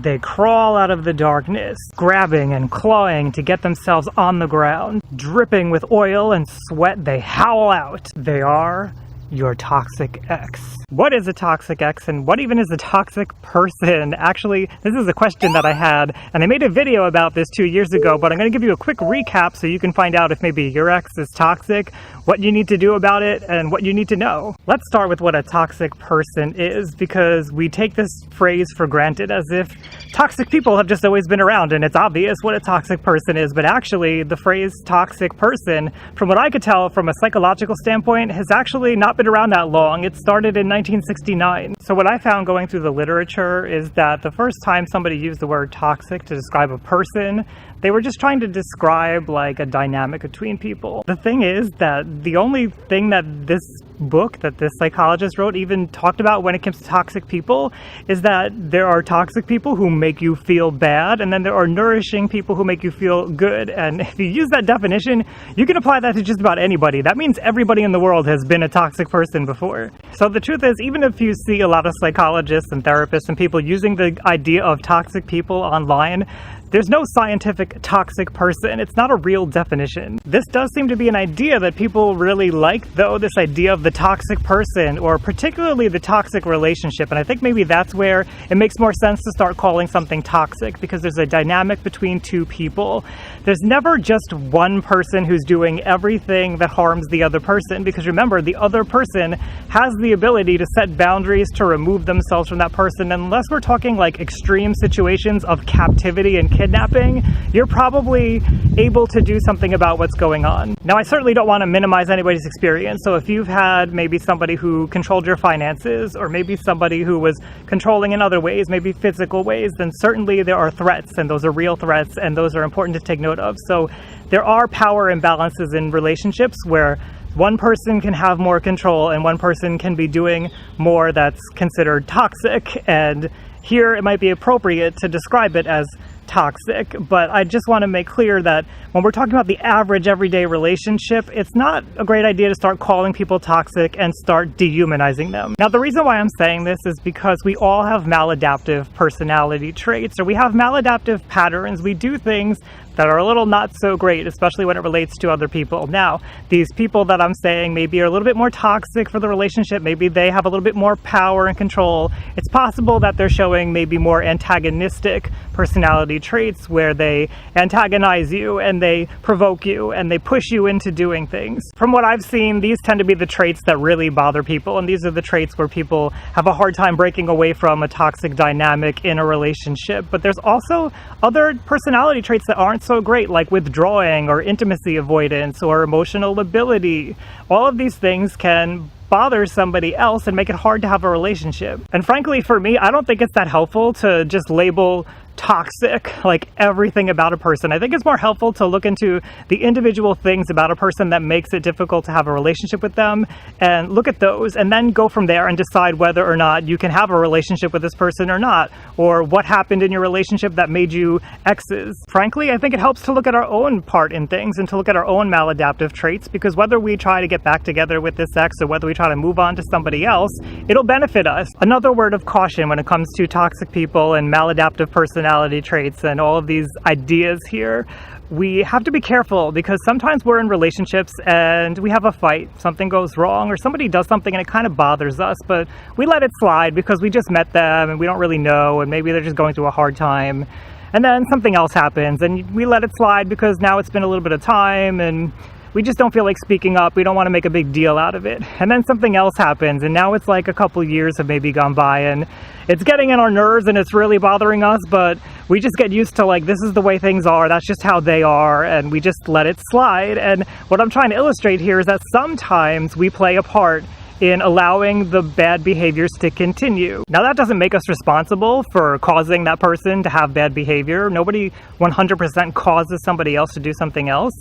They crawl out of the darkness, grabbing and clawing to get themselves on the ground. Dripping with oil and sweat, they howl out. They are your toxic ex. What is a toxic ex, and what even is a toxic person? Actually, this is a question that I had, and I made a video about this 2 years ago, but I'm going to give you a quick recap so you can find out if maybe your ex is toxic, what you need to do about it, and what you need to know. Let's start with what a toxic person is, because we take this phrase for granted as if toxic people have just always been around and it's obvious what a toxic person is, but actually the phrase toxic person, from what I could tell from a psychological standpoint, has actually not been around that long. It started in 1969. So what I found going through the literature is that the first time somebody used the word toxic to describe a person, they were just trying to describe like a dynamic between people. The thing is that the only thing that this book that this psychologist wrote even talked about when it comes to toxic people is that there are toxic people who make you feel bad, and then there are nourishing people who make you feel good. And if you use that definition, you can apply that to just about anybody. That means everybody in the world has been a toxic person before. So the truth is, even if you see a lot of psychologists and therapists and people using the idea of toxic people online, there's no scientific toxic person. It's not a real definition. This does seem to be an idea that people really like, though, this idea of the toxic person, or particularly the toxic relationship. And I think maybe that's where it makes more sense to start calling something toxic, because there's a dynamic between two people. There's never just one person who's doing everything that harms the other person, because remember, the other person has the ability to set boundaries, to remove themselves from that person. Unless we're talking like extreme situations of captivity and kidnapping, you're probably able to do something about what's going on. Now, I certainly don't want to minimize anybody's experience. So if you've had maybe somebody who controlled your finances, or maybe somebody who was controlling in other ways, maybe physical ways, then certainly there are threats, and those are real threats, and those are important to take note of. So there are power imbalances in relationships where one person can have more control and one person can be doing more that's considered toxic. And here it might be appropriate to describe it as toxic, but I just want to make clear that when we're talking about the average everyday relationship, it's not a great idea to start calling people toxic and start dehumanizing them. Now, the reason why I'm saying this is because we all have maladaptive personality traits, or we have maladaptive patterns. We do things that are a little not so great, especially when it relates to other people. Now, these people that I'm saying maybe are a little bit more toxic for the relationship, maybe they have a little bit more power and control. It's possible that they're showing maybe more antagonistic personality traits, where they antagonize you and they provoke you and they push you into doing things. From what I've seen, these tend to be the traits that really bother people, and these are the traits where people have a hard time breaking away from a toxic dynamic in a relationship. But there's also other personality traits that aren't so great, like withdrawing or intimacy avoidance or emotional lability. All of these things can bother somebody else and make it hard to have a relationship. And frankly, for me, I don't think it's that helpful to just label toxic like everything about a person. I think it's more helpful to look into the individual things about a person that makes it difficult to have a relationship with them, and look at those, and then go from there and decide whether or not you can have a relationship with this person or not, or what happened in your relationship that made you exes. Frankly, I think it helps to look at our own part in things and to look at our own maladaptive traits, because whether we try to get back together with this ex or whether we try to move on to somebody else, it'll benefit us. Another word of caution when it comes to toxic people and maladaptive personality traits and all of these ideas here, we have to be careful, because sometimes we're in relationships and we have a fight, something goes wrong, or somebody does something and it kind of bothers us, but we let it slide because we just met them and we don't really know, and maybe they're just going through a hard time. And then something else happens and we let it slide because now it's been a little bit of time and we just don't feel like speaking up. We don't want to make a big deal out of it. And then something else happens, and now it's like a couple years have maybe gone by and it's getting in our nerves and it's really bothering us, but we just get used to like, this is the way things are, that's just how they are, and we just let it slide. And what I'm trying to illustrate here is that sometimes we play a part in allowing the bad behaviors to continue. Now, that doesn't make us responsible for causing that person to have bad behavior. Nobody 100% causes somebody else to do something else,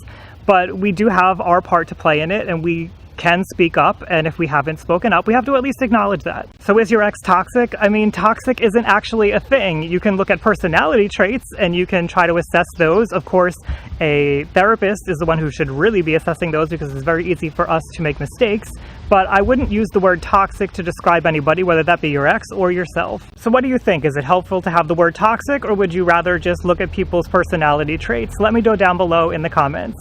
but we do have our part to play in it, and we can speak up, and if we haven't spoken up, we have to at least acknowledge that. So is your ex toxic? I mean, toxic isn't actually a thing. You can look at personality traits and you can try to assess those. Of course, a therapist is the one who should really be assessing those because it's very easy for us to make mistakes. But I wouldn't use the word toxic to describe anybody, whether that be your ex or yourself. So what do you think? Is it helpful to have the word toxic, or would you rather just look at people's personality traits? Let me know down below in the comments.